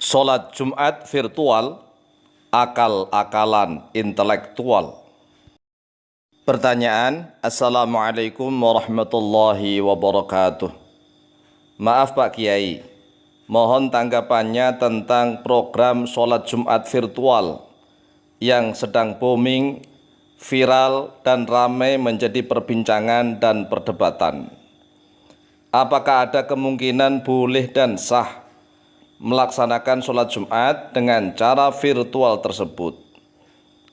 Sholat Jumat virtual, akal-akalan intelektual. Pertanyaan, Assalamualaikum warahmatullahi wabarakatuh. Maaf Pak Kiai, mohon tanggapannya tentang program sholat Jumat virtual yang sedang booming, viral, dan ramai menjadi perbincangan dan perdebatan. Apakah ada kemungkinan boleh dan sah melaksanakan sholat Jumat dengan cara virtual tersebut?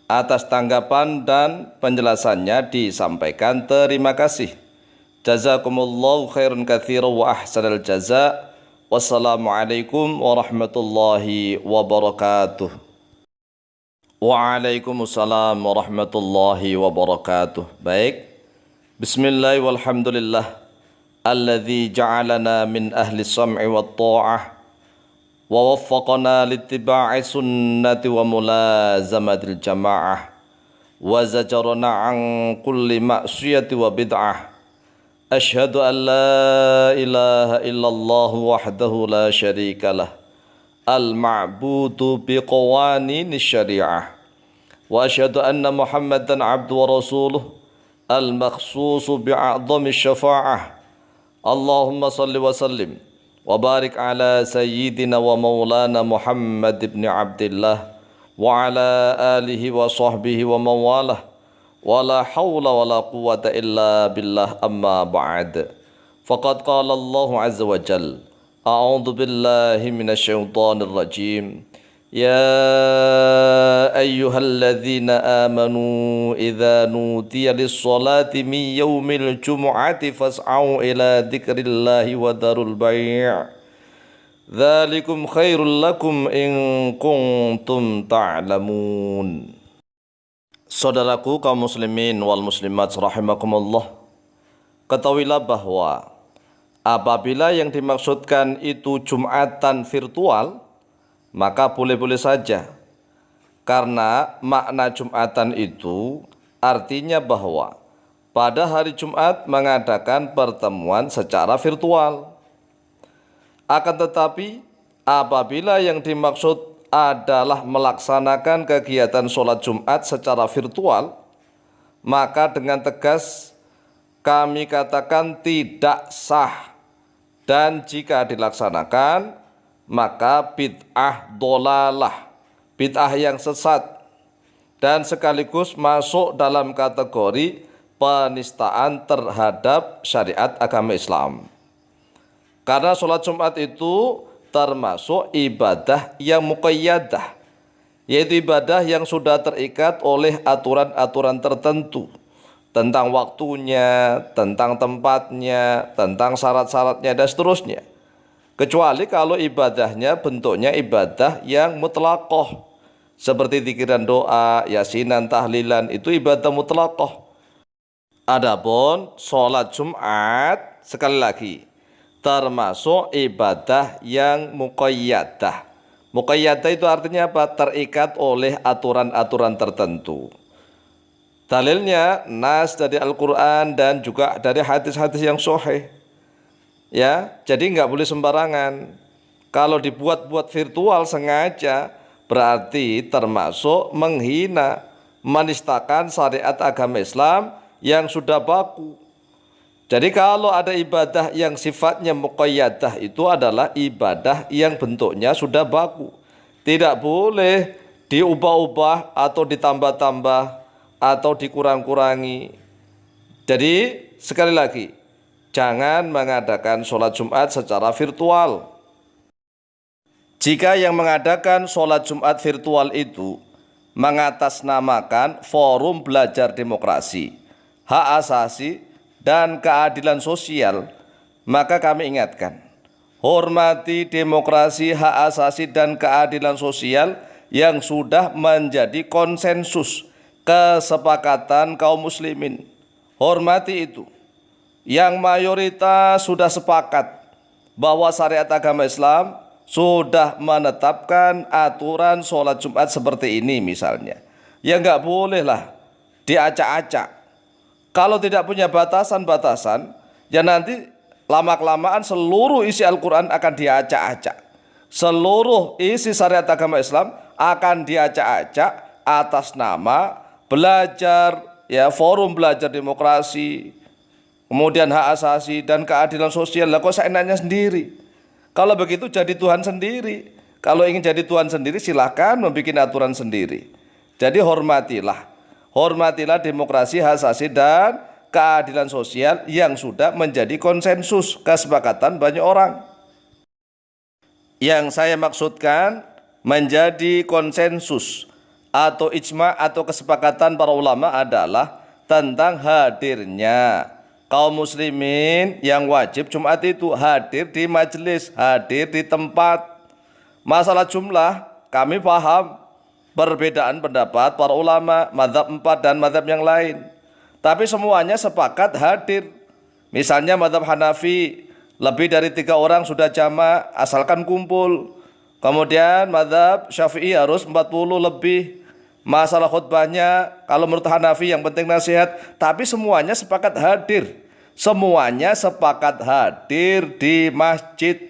Atas tanggapan dan penjelasannya disampaikan terima kasih. Jazakumullahu khairan katsiran wa ahsanal jaza. Wassalamualaikum warahmatullahi wabarakatuh. Waalaikumsalam warahmatullahi wabarakatuh. Baik. Bismillah walhamdulillah. Alladzi ja'alana min ahli sam'i wat ta'ah wa waffaqana littiba'i sunnati wa mulazamatil jamaah wa zajarna an kulli ma'siyati wa bid'ah. Ashhadu an la ilaha illallah wahdahu la syarika lah, al-ma'budu biqawanin syariah, wa ashhadu anna muhammadan abdu wa rasuluh al-makhsusu bi'a'zami syafa'ah. Allahumma salli wa sallim wa barik ala sayyidina wa maulana Muhammad ibn Abdillah wa ala alihi wa sahbihi wa mawalah wa la hawla wa la quwwata illa billah, amma ba'd. Faqad qala Allah azza wa jal, a'udhu billahi minasyaitanir rajim, ya ayyuhalladzina amanu idza nudiya lis-salati min yaumil jumu'ati fas'au ila dzikrillahi wa dharul bai', dzalikum khairul lakum in kuntum ta'lamun. Saudaraku kaum muslimin wal muslimat rahimakumullah, ketahuilah bahwa apabila yang dimaksudkan itu Jumatan virtual, maka boleh-boleh saja, karena makna Jumatan itu artinya bahwa pada hari Jumat mengadakan pertemuan secara virtual. Akan tetapi apabila yang dimaksud adalah melaksanakan kegiatan sholat Jumat secara virtual, maka dengan tegas kami katakan tidak sah, dan jika dilaksanakan maka bid'ah dolalah, bid'ah yang sesat, dan sekaligus masuk dalam kategori penistaan terhadap syariat agama Islam. Karena sholat Jumat itu termasuk ibadah yang muqayyadah, yaitu ibadah yang sudah terikat oleh aturan-aturan tertentu tentang waktunya, tentang tempatnya, tentang syarat-syaratnya, dan seterusnya. Kecuali kalau ibadahnya bentuknya ibadah yang mutlaqah, seperti zikiran doa, yasinan, tahlilan, itu ibadah mutlaqah. Adapun sholat Jumat, sekali lagi, termasuk ibadah yang muqayyadah. Muqayyadah itu artinya apa? Terikat oleh aturan-aturan tertentu. Dalilnya nas dari Al-Quran dan juga dari hadis-hadis yang sahih. Ya, jadi nggak boleh sembarangan. Kalau dibuat-buat virtual sengaja, berarti termasuk menghina, menistakan syariat agama Islam yang sudah baku. Jadi kalau ada ibadah yang sifatnya muqayyadah, itu adalah ibadah yang bentuknya sudah baku. Tidak boleh diubah-ubah atau ditambah-tambah atau dikurang-kurangi. Jadi sekali lagi, jangan mengadakan sholat Jumat secara virtual. Jika yang mengadakan sholat Jumat virtual itu mengatasnamakan forum belajar demokrasi, hak asasi, dan keadilan sosial, maka kami ingatkan, hormati demokrasi, hak asasi, dan keadilan sosial yang sudah menjadi konsensus kesepakatan kaum muslimin. Hormati itu. Yang mayoritas sudah sepakat bahwa syariat agama Islam sudah menetapkan aturan sholat Jumat seperti ini misalnya. Ya nggak bolehlah diacak-acak. Kalau tidak punya batasan-batasan, ya nanti lama-kelamaan seluruh isi Al-Quran akan diacak-acak. seluruh isi syariat agama Islam akan diacak-acak atas nama belajar, ya, forum belajar demokrasi, kemudian hak asasi dan keadilan sosial. Lah kok seenaknya sendiri? Kalau begitu jadi Tuhan sendiri. Kalau ingin jadi Tuhan sendiri silahkan membuat aturan sendiri. Jadi hormatilah demokrasi, hak asasi dan keadilan sosial yang sudah menjadi konsensus kesepakatan banyak orang. Yang saya maksudkan menjadi konsensus atau ijma atau kesepakatan para ulama adalah tentang hadirnya kaum muslimin yang wajib Jumat itu hadir di majelis, hadir di tempat. Masalah jumlah kami paham perbedaan pendapat para ulama mazhab 4 dan mazhab yang lain, tapi semuanya sepakat hadir. Misalnya mazhab Hanafi lebih dari 3 orang sudah jama' asalkan kumpul. Kemudian mazhab Syafi'i harus 40 lebih. Masalah khutbahnya kalau menurut Hanafi yang penting nasihat, tapi semuanya sepakat hadir. Semuanya sepakat hadir di masjid.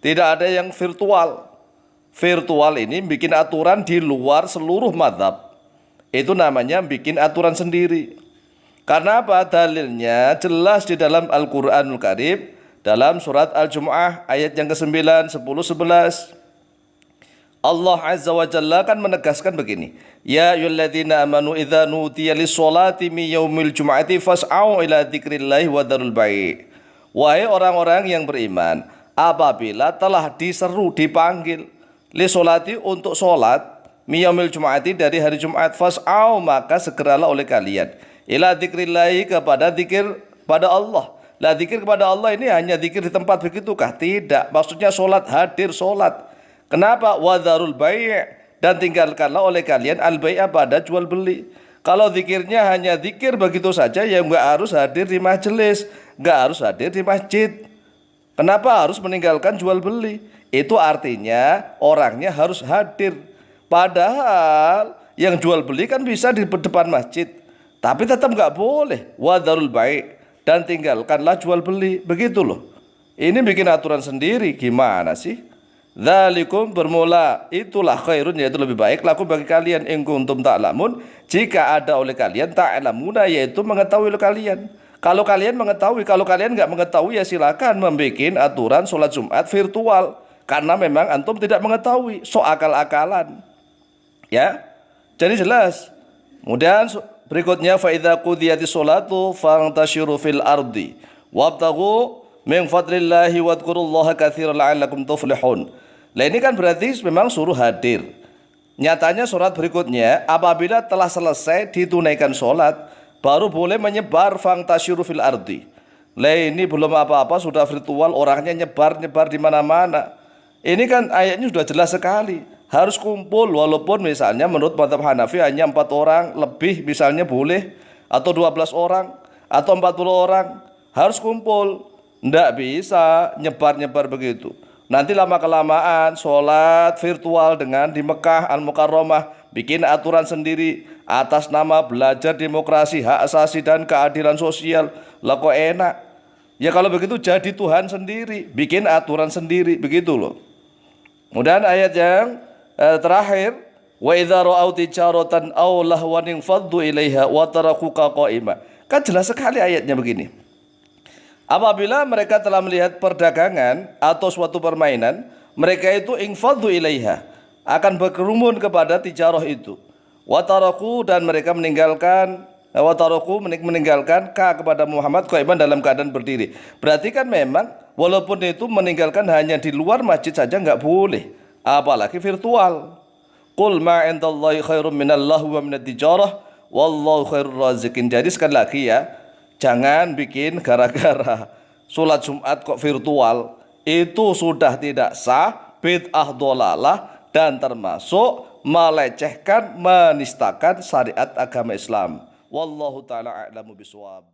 Tidak ada yang virtual. Virtual ini bikin aturan di luar seluruh mazhab. Itu namanya bikin aturan sendiri. Karena apa? Dalilnya jelas di dalam Al-Qur'anul Karim, dalam surat Al-Jumu'ah ayat yang ke-9, 10, 11. Allah Azza wa Jalla kan menegaskan begini. Ya ayyuhalladzina amanu idza nudiya lis-sholati min yaumil jum'ati fas'au ila dzikrillahi wa dzarul bai'. Wahai orang-orang yang beriman, apabila telah diseru, dipanggil lis-sholati untuk sholat min yaumil jum'ati dari hari Jumat, fas'au maka segeralah oleh kalian ila dzikrillahi kepada zikir pada Allah. Lah zikir kepada Allah ini hanya zikir di tempat begitukah? Tidak. Maksudnya sholat, hadir sholat. Kenapa? Wadharul bai' dan tinggalkanlah oleh kalian al-bai'a pada jual beli. Kalau zikirnya hanya zikir begitu saja, ya nggak harus hadir di majelis, nggak harus hadir di masjid. Kenapa harus meninggalkan jual beli? Itu artinya orangnya harus hadir. Padahal yang jual beli kan bisa di depan masjid, tapi tetap nggak boleh. Wadharul bai' dan tinggalkanlah jual beli. Begitu loh. Ini bikin aturan sendiri. Gimana sih? Dzalikum bermula itulah khairun, yaitu lebih baik lakum bagi kalian in kuntum ta'lamun, jika ada oleh kalian ta'lamuna, yaitu mengetahui oleh kalian. Kalau kalian mengetahui, kalau kalian nggak mengetahui ya silakan membuat aturan sholat Jumat virtual, karena memang antum tidak mengetahui, so akal-akalan. Ya. Jadi jelas. Kemudian berikutnya fa idza qudiyatis sholatu fantashiru fil ardi wabtaghu min fadlillahi wadhkurullaha katsiran la'allakum tuflihun. Lah ini kan berarti memang suruh hadir. Nyatanya surat berikutnya, apabila telah selesai ditunaikan sholat, baru boleh menyebar fantasyiru fil ardi. Lah ini belum apa-apa sudah virtual, orangnya nyebar di mana-mana. Ini kan ayatnya sudah jelas sekali. Harus kumpul, walaupun misalnya menurut mazhab Hanafi hanya 4 orang lebih misalnya boleh, atau 12 orang, atau 40 orang. Harus kumpul. Nggak bisa nyebar-nyebar begitu. Nanti lama-kelamaan sholat virtual dengan di Mekah Al-Mukarramah bikin aturan sendiri atas nama belajar demokrasi, hak asasi dan keadilan sosial. Lah kok enak? Ya kalau begitu jadi Tuhan sendiri, bikin aturan sendiri, begitu loh. Kemudian ayat yang terakhir, wa idza ra'au tijaratan aw lahwan faddu ilaiha wa tarakuka qa'ima. Kan jelas sekali ayatnya begini. Apabila mereka telah melihat perdagangan atau suatu permainan, mereka itu infadhu ilaiha, akan berkerumun kepada tijarah itu. Wataraku dan mereka meninggalkan ka kepada Muhammad qaiman dalam keadaan berdiri. Berarti kan memang walaupun itu meninggalkan hanya di luar masjid saja nggak boleh, apalagi virtual. Qul ma indallahi khairum minallahu wa minat tijarah wallahu khairur raziqin. Jadi sekali lagi ya, jangan bikin gara-gara sholat Jumat kok virtual, itu sudah tidak sah, bid'ah dolalah, dan termasuk melecehkan, menistakan syariat agama Islam. Wallahu ta'ala a'lamu bishawab.